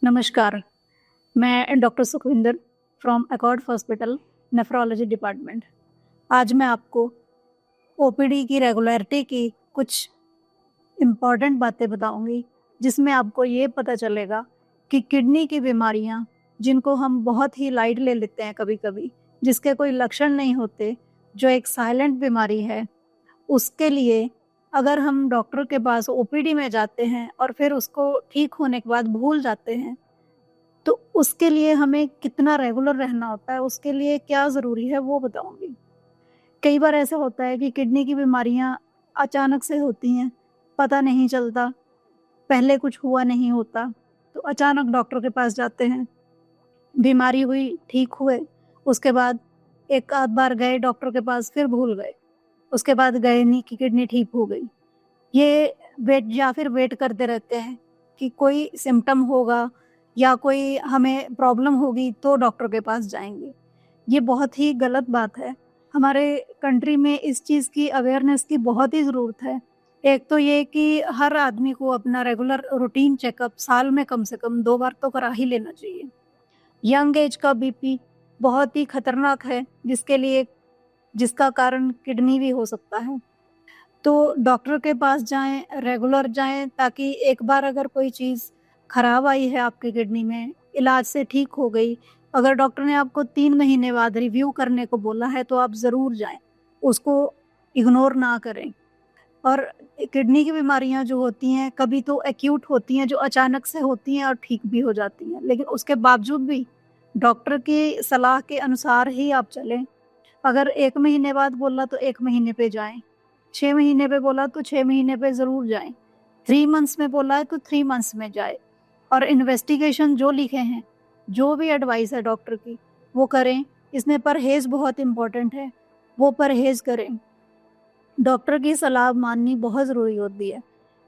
नमस्कार, मैं doctor Sukhwinder from Accord hospital nephrology department. आज मैं आपको ओपीडी की रेगुलरिटी की कुछ इम्पॉर्टेंट बातें बताऊंगी, जिसमें आपको ये पता चलेगा कि किडनी की बीमारियां, जिनको हम बहुत ही लाइट ले लेते हैं कभी-कभी, जिसके कोई लक्षण नहीं होते, जो एक साइलेंट बीमारी है, उसके लिए अगर हम डॉक्टर के पास ओपीडी में जाते हैं और फिर उसको ठीक होने के बाद भूल जाते हैं, तो उसके लिए हमें कितना रेगुलर रहना होता है, उसके लिए क्या ज़रूरी है वो बताऊँगी। कई बार ऐसा होता है कि किडनी की बीमारियाँ अचानक से होती हैं, पता नहीं चलता, पहले कुछ हुआ नहीं होता, तो अचानक डॉक्टर के पास जाते हैं, बीमारी हुई, ठीक हुए, उसके बाद एक आध बार गए डॉक्टर के पास फिर भूल गए, उसके बाद गए नहीं कि किडनी ठीक हो गई। ये वेट करते रहते हैं कि कोई सिम्पटम होगा या कोई हमें प्रॉब्लम होगी तो डॉक्टर के पास जाएँगे। ये बहुत ही गलत बात है। हमारे कंट्री में इस चीज़ की अवेयरनेस की बहुत ही ज़रूरत है। एक तो ये कि हर आदमी को अपना रेगुलर रूटीन चेकअप साल में कम से कम 2 बार तो करा ही लेना चाहिए। यंग एज का बीपी बहुत ही खतरनाक है, जिसका कारण किडनी भी हो सकता है। तो डॉक्टर के पास जाएँ, रेगुलर जाएँ, ताकि एक बार अगर कोई चीज़ खराब आई है आपकी किडनी में, इलाज से ठीक हो गई, अगर डॉक्टर ने आपको 3 महीने बाद रिव्यू करने को बोला है तो आप ज़रूर जाएँ, उसको इग्नोर ना करें। और किडनी की बीमारियाँ जो होती हैं, कभी तो एक्यूट होती हैं जो अचानक से होती हैं और ठीक भी हो जाती हैं, लेकिन उसके बावजूद भी डॉक्टर की सलाह के अनुसार ही आप चलें। अगर 1 महीने बाद बोला तो 1 महीने पे जाएँ, 6 महीने पे बोला तो 6 महीने पे ज़रूर जाएँ, 3 मंथ्स में बोला है तो 3 मंथ्स में जाएँ। और इन्वेस्टिगेशन जो लिखे हैं, जो भी एडवाइस है डॉक्टर की, वो करें। इसमें परहेज़ बहुत इम्पोर्टेंट है, वो परहेज़ करें। डॉक्टर की सलाह माननी बहुत ज़रूरी होती है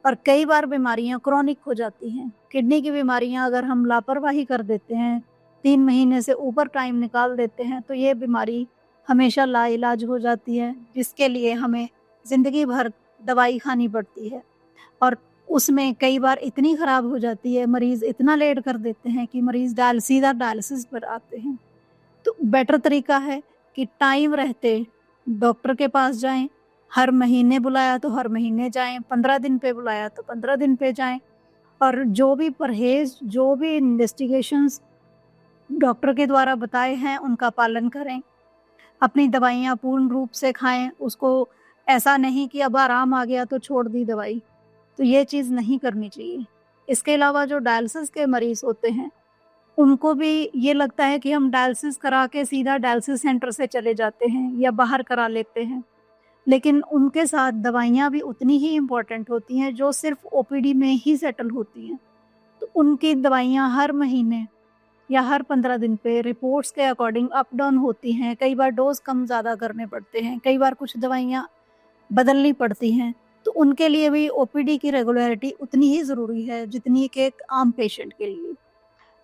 और कई बार बीमारियाँ क्रॉनिक हो जाती हैं। किडनी की बीमारियाँ अगर हम लापरवाही कर देते हैं, 3 महीने से ऊपर टाइम निकाल देते हैं, तो ये बीमारी हमेशा लाइलाज हो जाती है, जिसके लिए हमें ज़िंदगी भर दवाई खानी पड़ती है। और उसमें कई बार इतनी ख़राब हो जाती है, मरीज़ इतना लेट कर देते हैं कि मरीज़ सीधा डायलिसिस पर आते हैं। तो बेटर तरीका है कि टाइम रहते डॉक्टर के पास जाएँ, हर महीने बुलाया तो हर महीने जाएँ, 15 दिन पे बुलाया तो 15 दिन पे जाएँ और जो भी परहेज़, जो भी इन्वेस्टिगेशंस डॉक्टर के द्वारा बताए हैं, उनका पालन करें। अपनी दवाइयाँ पूर्ण रूप से खाएँ, उसको ऐसा नहीं कि अब आराम आ गया तो छोड़ दी दवाई, तो ये चीज़ नहीं करनी चाहिए। इसके अलावा जो डायलिसिस के मरीज़ होते हैं, उनको भी ये लगता है कि हम डायलिसिस करा के सीधा डायलिसिस सेंटर से चले जाते हैं या बाहर करा लेते हैं, लेकिन उनके साथ दवाइयाँ भी उतनी ही इम्पोर्टेंट होती हैं, जो सिर्फ़ ओपीडी में ही सेटल होती हैं। तो उनकी दवाइयाँ हर महीने या हर 15 दिन पे रिपोर्ट्स के अकॉर्डिंग अप डाउन होती हैं, कई बार डोज़ कम ज़्यादा करने पड़ते हैं, कई बार कुछ दवाइयाँ बदलनी पड़ती हैं, तो उनके लिए भी ओपीडी की रेगुलरिटी उतनी ही ज़रूरी है, जितनी कि एक आम पेशेंट के लिए।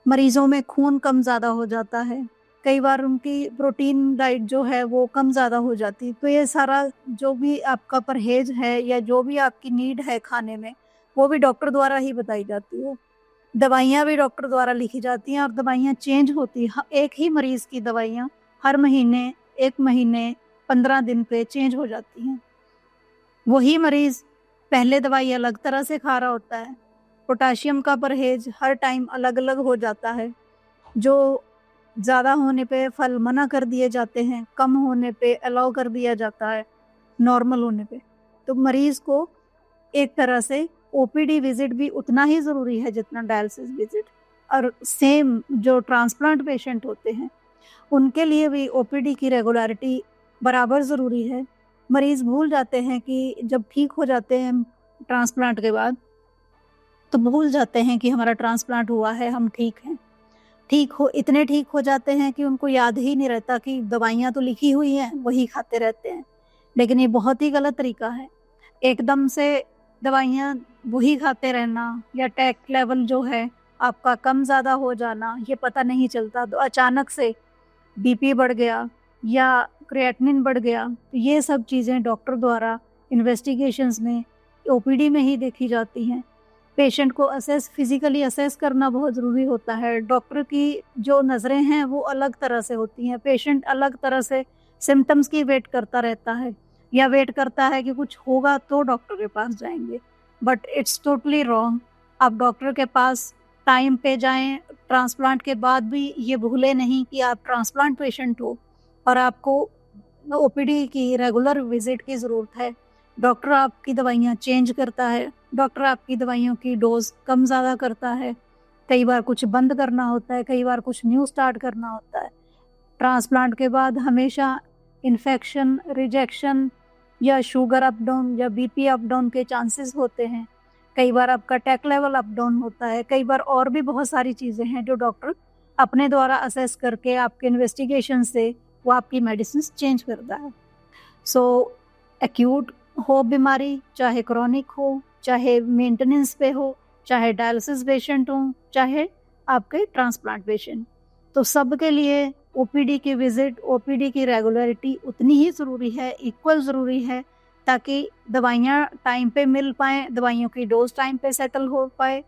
मरीज़ों में खून कम ज़्यादा हो जाता है, कई बार उनकी प्रोटीन डाइट जो है वो कम ज़्यादा हो जाती है, तो ये सारा जो भी आपका परहेज़ है या जो भी आपकी नीड है खाने में, वो भी डॉक्टर द्वारा ही बताई जाती है। दवाइयाँ भी डॉक्टर द्वारा लिखी जाती हैं और दवाइयाँ चेंज होती हैं। एक ही मरीज़ की दवाइयाँ हर महीने, 1 महीने, 15 दिन पे चेंज हो जाती हैं। वही मरीज़ पहले दवाई अलग तरह से खा रहा होता है। पोटेशियम का परहेज़ हर टाइम अलग-अलग हो जाता है। जो ज़्यादा होने पे फल मना कर दिए जाते हैं, कम होने पे अलाउ कर दिया जाता है, नॉर्मल होने पे। तो मरीज़ को एक तरह से ओपीडी विज़िट भी उतना ही ज़रूरी है जितना डायलिसिस विज़िट। और सेम जो ट्रांसप्लांट पेशेंट होते हैं, उनके लिए भी ओपीडी की रेगुलरिटी बराबर ज़रूरी है। मरीज़ भूल जाते हैं कि जब ठीक हो जाते हैं ट्रांसप्लांट के बाद, तो भूल जाते हैं कि हमारा ट्रांसप्लांट हुआ है, हम ठीक हैं। इतने ठीक हो जाते हैं कि उनको याद ही नहीं रहता कि दवाइयाँ तो लिखी हुई हैं, वही खाते रहते हैं। लेकिन ये बहुत ही गलत तरीका है। एकदम से दवाइयाँ वही खाते रहना या टैक लेवल जो है आपका कम ज़्यादा हो जाना, ये पता नहीं चलता, तो अचानक से बीपी बढ़ गया या क्रिएटिनिन बढ़ गया, तो ये सब चीज़ें डॉक्टर द्वारा इन्वेस्टिगेशंस में ओपीडी में ही देखी जाती हैं। पेशेंट को फिज़िकली असेस करना बहुत ज़रूरी होता है। डॉक्टर की जो नज़रें हैं वो अलग तरह से होती हैं। पेशेंट अलग तरह से सिम्पटम्स की वेट करता रहता है या वेट करता है कि कुछ होगा तो डॉक्टर के पास जाएँगे। But it's totally wrong. आप डॉक्टर के पास टाइम पे जाएँ, ट्रांसप्लांट के बाद भी ये भूलें नहीं कि आप ट्रांसप्लांट पेशेंट हो और आपको ओपीडी की रेगुलर विज़िट की ज़रूरत है। डॉक्टर आपकी दवाइयाँ चेंज करता है, डॉक्टर आपकी दवाइयों की डोज़ कम ज़्यादा करता है, कई बार कुछ बंद करना होता है, कई बार कुछ न्यू स्टार्ट करना होता है। ट्रांसप्लांट के बाद हमेशा इन्फेक्शन, रिजेक्शन या शुगर अप डाउन या बीपी अप डाउन के चांसेस होते हैं। कई बार आपका टैक लेवल अप डाउन होता है, कई बार और भी बहुत सारी चीज़ें हैं जो डॉक्टर अपने द्वारा असेस करके आपके इन्वेस्टिगेशन से वो आपकी मेडिसिन्स चेंज करता है। सो एक्यूट हो बीमारी, चाहे क्रॉनिक हो, चाहे मेंटेनेंस पे हो, चाहे डायलिसिस पेशेंट हो, चाहे आपके ट्रांसप्लांट पेशेंट, तो सबके लिए ओपीडी की विज़िट, ओपीडी की रेगुलरिटी उतनी ही ज़रूरी है, इक्वल ज़रूरी है, ताकि दवाइयाँ टाइम पे मिल पाएँ, दवाइयों की डोज़ टाइम पे सेटल हो पाए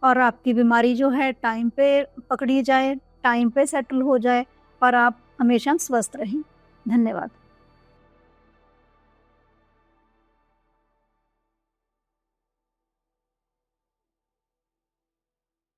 और आपकी बीमारी जो है टाइम पे पकड़ी जाए, टाइम पे सेटल हो जाए और आप हमेशा स्वस्थ रहें। धन्यवाद।